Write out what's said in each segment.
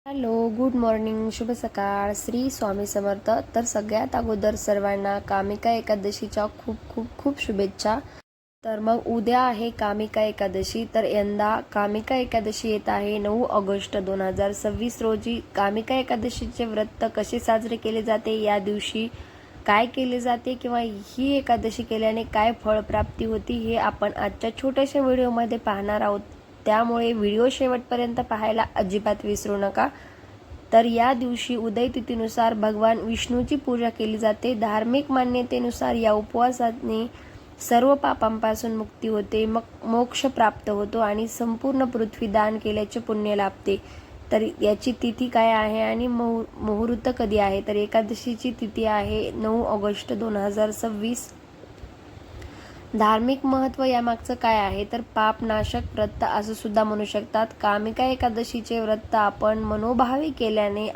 Hello, good morning, शुभ सकाळ, श्री स्वामी समर्थ. तर सगळ्यात अगोदर सर्वांना कामिका एकादशीच्या खूप खूप खूप शुभेच्छा. तर मग उद्या आहे कामिका एकादशी. तर यंदा कामिका एकादशी येत आहे 9 ऑगस्ट 2026 रोजी. कामिका एकादशीचे व्रत कसे साजरे केले जाते, या दिवशी काय केले जाते किंवा ही एकादशी केल्याने काय फळप्राप्ती होती, हे आपण आजच्या छोट्याशा व्हिडिओमध्ये पाहणार आहोत. त्यामुळे व्हिडिओ शेवटपर्यंत पाहायला अजिबात विसरू नका. तर या दिवशी उदय तिथीनुसार भगवान विष्णूची पूजा केली जाते. धार्मिक मान्यतेनुसार या उपवासाने सर्व पापांपासून मुक्ती होते, मग मोक्ष प्राप्त होतो आणि संपूर्ण पृथ्वी दान केल्याचे पुण्य लाभते. तर याची तिथी काय आहे आणि मुहूर्त कधी आहे, तर एकादशीची तिथी आहे 9 ऑगस्ट 2026. धार्मिक महत्त्व यामागचं काय आहे, तर पापनाशक व्रत असं सुद्धा म्हणू शकतात. कामिका एकादशीचे व्रत आपण मनोभावे केल्याने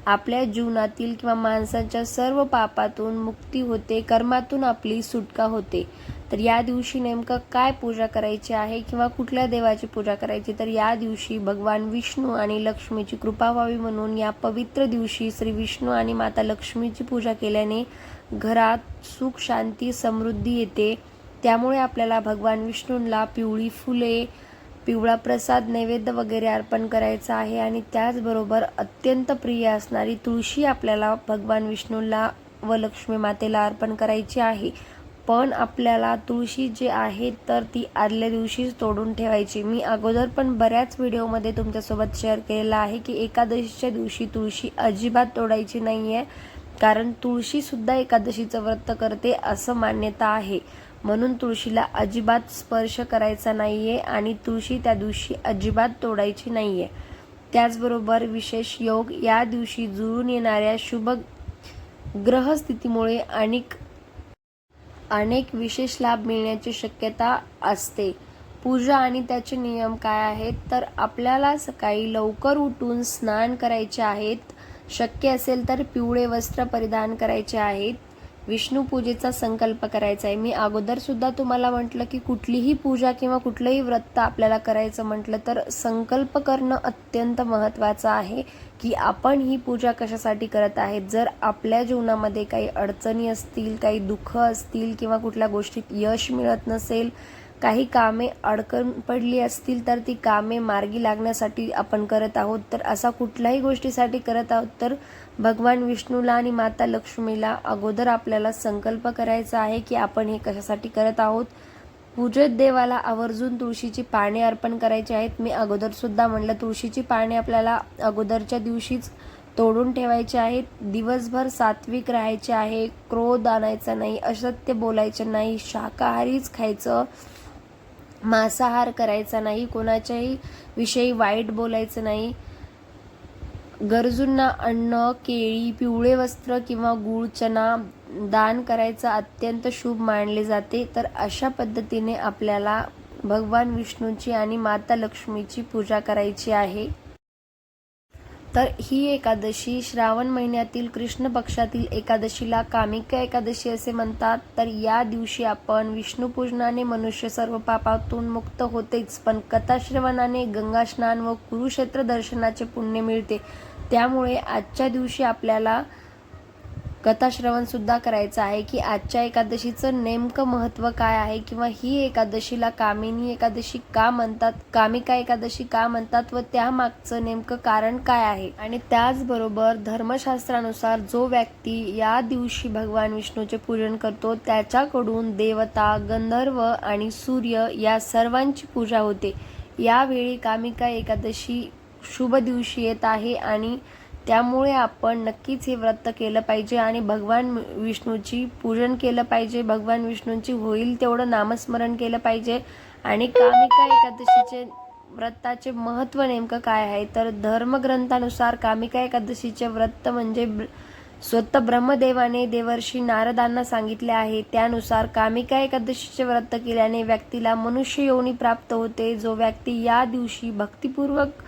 आपल्या जीवनातील किंवा माणसाच्या सर्व पापातून मुक्ती होते, कर्मातून आपली सुटका होते. तर या दिवशी नेमकं काय पूजा करायची आहे किंवा कुठल्या देवाची पूजा करायची, तर या दिवशी भगवान विष्णू आणि लक्ष्मीची कृपा व्हावी म्हणून या पवित्र दिवशी श्री विष्णू आणि माता लक्ष्मीची पूजा केल्याने घरात सुख, शांती, समृद्धी येते. त्यामुळे आपल्याला भगवान विष्णूंना पिवळी फुले, पिवळा प्रसाद, नैवेद्य वगैरे अर्पण करायचा आहे. आणि त्याचबरोबर अत्यंत प्रिय असणारी तुळशी आपल्याला भगवान विष्णूंना व लक्ष्मी मातेला अर्पण करायची आहे. पण आपल्याला तुळशी जी आहे तर ती आदल्या दिवशीच तोडून ठेवायची. मी अगोदर पण बऱ्याच व्हिडिओमध्ये तुमच्यासोबत शेअर केलेला आहे की एकादशीच्या दिवशी तुळशी अजिबात तोडायची नाही आहे, कारण तुळशी सुद्धा एकादशीचं व्रत करते असं मान्यता आहे. म्हणून तुळशीला अजिबात स्पर्श करायचा नाहीये आणि तुळशी त्या दिवशी अजिबात तोडायची नाहीये. त्याचबरोबर विशेष योग या दिवशी जुळून येणाऱ्या शुभ ग्रहस्थितीमुळे अनेक विशेष लाभ मिळण्याची शक्यता असते. पूजा आणि त्याचे नियम काय आहेत, तर आपल्याला सकाळी लवकर उठून स्नान करायचे आहेत. शक्य असेल तर पिवळे वस्त्र परिधान करायचे आहेत. विष्णू पूजेचा संकल्प करायचा आहे. मी अगोदर सुद्धा तुम्हाला म्हटलं की कुठलीही पूजा किंवा कुठलंही व्रत आपल्याला करायचं म्हटलं तर संकल्प करणं अत्यंत महत्त्वाचं आहे की आपण ही पूजा कशासाठी करत आहेत. जर आपल्या जीवनामध्ये काही अडचणी असतील, काही दुःख असतील किंवा कुठल्या गोष्टीत यश मिळत नसेल, काही कामे अडकून पडली असतील, तर ती कामे मार्गी लागण्यासाठी आपण करत आहोत. तर असा कुठल्याही गोष्टीसाठी करत आहोत तर भगवान विष्णूला आणि माता लक्ष्मीला अगोदर आपल्याला संकल्प करायचा आहे की आपण हे कशासाठी करत आहोत. पूजेत देवाला आवर्जून तुळशीची पाने अर्पण करायची आहेत. मी अगोदर सुद्धा म्हणलं, तुळशीची पाने आपल्याला अगोदरच्या दिवशीच तोडून ठेवायचे आहेत. दिवसभर सात्विक राहायचे आहे, क्रोध आणायचा नाही, असत्य बोलायचं नाही, शाकाहारीच खायचं, मांसाहार करायचा नाही, कोणाच्याही विषयी वाईट बोलायचं नाही. गरजूंना अन्न, केळी, पिवळे वस्त्र किंवा गूळ, चना दान करायचं अत्यंत शुभ मानले जाते. तर अशा पद्धतीने आपल्याला भगवान विष्णूची आणि माता लक्ष्मीची पूजा करायची आहे. तर ही एकादशी श्रावण महिन्यातील कृष्ण पक्षातील एकादशीला कामिका एकादशी असे म्हणतात. तर या दिवशी आपण विष्णू पूजनाने मनुष्य सर्व पापातून मुक्त होतेच, पण कथाश्रवणाने गंगा स्नान व कुरुक्षेत्र दर्शनाचे पुण्य मिळते. त्यामुळे आजच्या दिवशी आपल्याला कथाश्रवण सुद्धा करायचं आहे की आजच्या एकादशीचं नेमकं महत्त्व काय आहे किंवा ही एकादशीला कामिनी एकादशी का म्हणतात, कामिका एकादशी का म्हणतात व त्यामागचं नेमकं कारण काय आहे. आणि त्याचबरोबर धर्मशास्त्रानुसार जो व्यक्ती या दिवशी भगवान विष्णूचे पूजन करतो त्याच्याकडून देवता, गंधर्व आणि सूर्य या सर्वांची पूजा होते. यावेळी कामिका एकादशी शुभ दिवशी येत आहे आणि त्यामुळे आपण नक्कीच हे व्रत केलं पाहिजे आणि भगवान विष्णूची पूजन केलं पाहिजे. भगवान विष्णूंची होईल तेवढं नामस्मरण केलं पाहिजे. आणि कामिका एकादशीचे व्रताचे महत्त्व नेमकं काय आहे, तर धर्मग्रंथानुसार कामिका एकादशीचे व्रत म्हणजे स्वतः ब्रह्मदेवाने देवर्षी नारदांना सांगितले आहे. त्यानुसार कामिका एकादशीचे व्रत केल्याने व्यक्तीला मनुष्य योनी प्राप्त होते. जो व्यक्ती या दिवशी भक्तिपूर्वक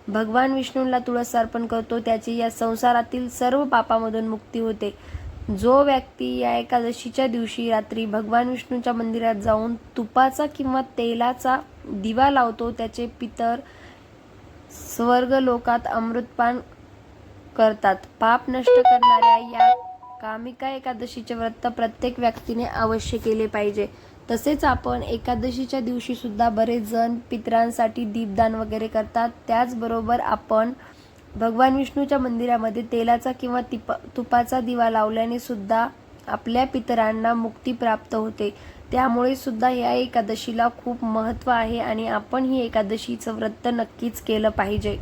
भगवान विष्णूंना तुळस अर्पण करतो त्याची या संसारातील सर्व पापामधून मुक्ती होते. जो व्यक्ती या एकादशीच्या दिवशी रात्री भगवान विष्णूच्या मंदिरात जाऊन तुपाचा किंवा तेलाचा दिवा लावतो त्याचे पितर स्वर्ग लोकात अमृतपान करतात. पाप नष्ट करणाऱ्या या कामिका एकादशीचे व्रत प्रत्येक व्यक्तीने अवश्य केले पाहिजे. तसेच आपण एकादशीच्या दिवशी सुद्धा बरेच जण पितरांसाठी दीपदान वगैरे करतात. त्याचबरोबर आपण भगवान विष्णूच्या मंदिरामध्ये तेलाचा किंवा तुपाचा दिवा लावल्याने सुद्धा आपल्या पितरांना मुक्ती प्राप्त होते. त्यामुळे सुद्धा या एकादशीला खूप महत्त्व आहे आणि आपण ही एकादशीचं व्रत नक्कीच केलं पाहिजे.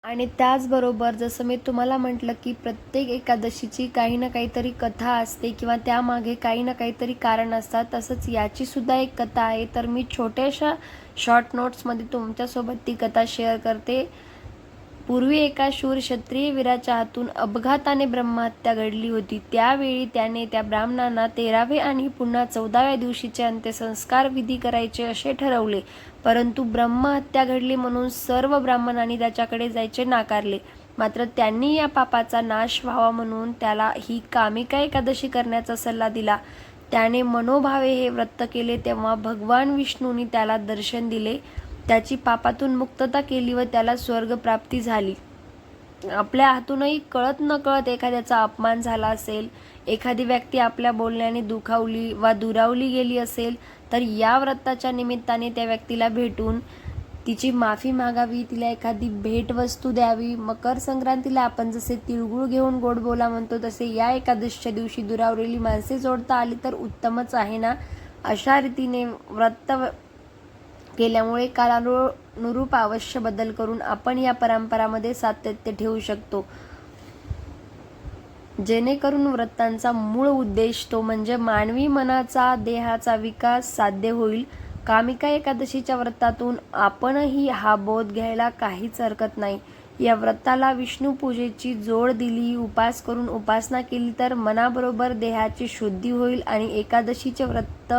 आणि त्याचबरोबर जसं मी तुम्हाला म्हटलं की प्रत्येक एकादशीची काही ना काहीतरी कथा असते किंवा त्यामागे काही ना काहीतरी कारण असतात. तसंच याची सुद्धा एक कथा आहे. तर मी छोट्याशा शॉर्ट नोट्समध्ये तुमच्यासोबत ती कथा शेअर करते. पूर्वी एका शूर क्षत्रिय वीराच्या हातून अपघाताने ब्रह्महत्या घडली होती. त्यावेळी त्याने त्या ब्राह्मणांना 13वे आणि पुन्हा 14व्या दिवशीचे अंत्यसंस्कार विधी करायचे असे ठरवले. परंतु ब्रह्महत्या घडली म्हणून सर्व ब्राह्मणांनी त्याच्याकडे जायचे नाकारले. मात्र त्यांनी या पापाचा नाश व्हावा म्हणून त्याला ही कामिका एकादशी करण्याचा सल्ला दिला. त्याने मनोभावे हे व्रत केले तेव्हा भगवान विष्णूंनी त्याला दर्शन दिले. त्याची पापातून मुक्तता केली व त्याला स्वर्गप्राप्ती झाली. आपल्या हातूनही कळत नकळत एखाद्याचा अपमान झाला असेल, एखादी व्यक्ती आपल्या बोलण्याने दुखावली वा दुरावली गेली असेल, तर या व्रताच्या निमित्ताने त्या व्यक्तीला भेटून तिची माफी मागावी, तिला एखादी भेटवस्तू द्यावी. मकर संक्रांतीला आपण जसे तिळगुळ घेऊन गोड बोला म्हणतो, तसे या एकादशीच्या दिवशी दुरावलेली माणसे जोडता आली तर उत्तमच आहे ना. अशा रीतीने व्रत केल्यामुळे कालानुरूप अवश्य बदल करून आपण या परंपरामध्ये सातत्य ठेवू शकतो. जेणेकरून व्रतांचा मूळ उद्देश तो म्हणजे मानवी मनाचा देहाचा विकास साध्य होईल. कामिका एकादशीच्या व्रतातून आपणही हा बोध घ्यायला काहीच हरकत नाही. या व्रताला विष्णू पूजेची जोड दिली, उपास करून उपासना केली तर मनाबरोबर देहाची शुद्धी होईल आणि एकादशीचे व्रत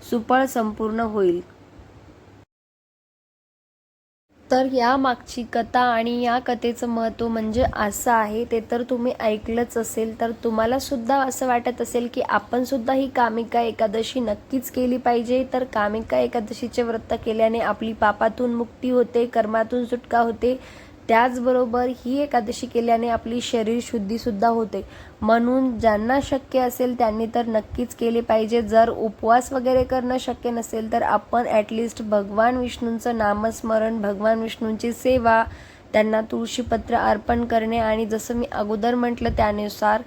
सुफळ संपूर्ण होईल. तर या मागची कथा आणि या कथेचं महत्त्व म्हणजे असं आहे, ते तर तुम्ही ऐकलंच असेल. तर तुम्हाला सुद्धा असं वाटत असेल की आपण सुद्धा ही कामिका एकादशी नक्कीच केली पाहिजे. तर कामिका एकादशीचे व्रत केल्याने आपली पापातून मुक्ती होते, कर्मातून सुटका होते. त्याचबरोबर ही एकादशी केल्याने आपली शरीर शुद्धीसुद्धा होते. म्हणून ज्यांना शक्य असेल त्यांनी तर नक्कीच केले पाहिजे. जर उपवास वगैरे करणं शक्य नसेल तर आपण ॲटलिस्ट भगवान विष्णूंचं नामस्मरण, भगवान विष्णूंची सेवा, त्यांना तुळशीपत्र अर्पण करणे आणि जसं मी अगोदर म्हटलं त्यानुसार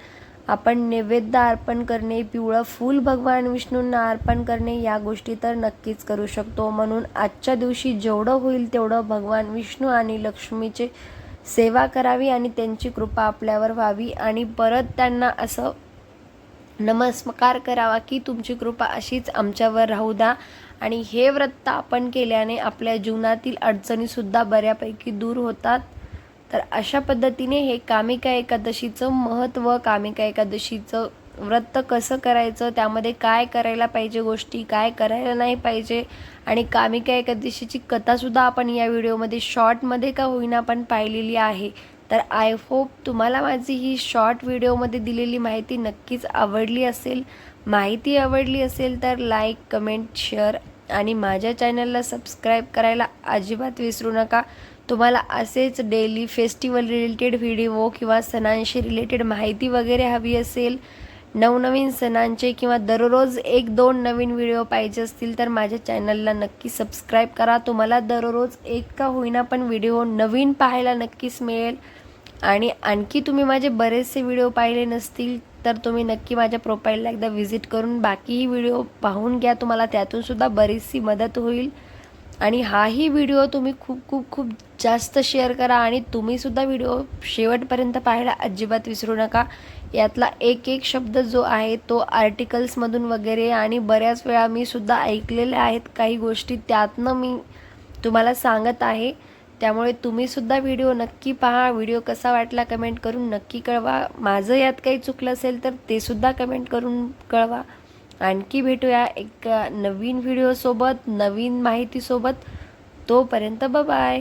आपण नैवेद्य अर्पण करणे, पिवळं फूल भगवान विष्णूंना अर्पण करणे, या गोष्टी तर नक्कीच करू शकतो. म्हणून आजच्या दिवशी जेवढं होईल तेवढं भगवान विष्णू आणि लक्ष्मीची सेवा करावी आणि त्यांची कृपा आपल्यावर व्हावी आणि परत त्यांना असं नमस्कार करावा की तुमची कृपा अशीच आमच्यावर राहू द्या. आणि हे व्रत आपण केल्याने आपल्या जीवनातील अडचणीसुद्धा बऱ्यापैकी दूर होतात. तर अशा पद्धतीने हे कामिका एकादशीचं महत्त्व, कामिका एकादशीचं व्रत कसं करायचं, त्यामध्ये काय करायला पाहिजे गोष्टी, काय करायला नाही पाहिजे आणि कामिका एकादशीची कथासुद्धा आपण या व्हिडिओमध्ये शॉर्टमध्ये का होईना पण पाहिलेली आहे. तर आय होप तुम्हाला माझी ही शॉर्ट व्हिडिओमध्ये दिलेली माहिती नक्कीच आवडली असेल. माहिती आवडली असेल तर लाईक, कमेंट, शेअर आणि माझ्या चॅनलला सबस्क्राईब करायला अजिबात विसरू नका. तुम्हाला असेच डेली फेस्टिवल रिलेटेड व्हिडिओ किंवा सणांशी रिलेटेड माहिती वगैरे हवी असेल, नवनवीन सणांचे किंवा दररोज 1-2 नवीन व्हिडिओ पाहिजे असतील तर माझ्या चॅनलला नक्की सबस्क्राईब करा. तुम्हाला दररोज एक का होईना पण व्हिडिओ नवीन पाहायला नक्कीच मिळेल. आणि आणखी तुम्ही माझे बरेचसे व्हिडिओ पाहिले नसतील तर तुम्ही नक्की माझ्या प्रोफाईलला एकदा व्हिजिट करून बाकीही व्हिडिओ पाहून घ्या. तुम्हाला त्यातूनसुद्धा बरीचशी मदत होईल. आणि हाही व्हिडिओ तुम्ही खूप खूप खूप जास्त शेअर करा आणि तुम्हीसुद्धा व्हिडिओ शेवटपर्यंत पाहायला अजिबात विसरू नका. यातला एक एक शब्द जो आहे तो आर्टिकल्समधून वगैरे आणि बऱ्याच वेळा मी सुद्धा ऐकलेल्या आहेत काही गोष्टी, त्यातनं मी तुम्हाला सांगत आहे. त्यामुळे तुम्हीसुद्धा व्हिडिओ नक्की पहा. व्हिडिओ कसा वाटला कमेंट करून नक्की कळवा. माझं यात काही चुकलं असेल तर ते सुद्धा कमेंट करून कळवा. आणखी भेटूया एक नवीन व्हिडिओसोबत, नवीन माहितीसोबत. तोपर्यंत बाय.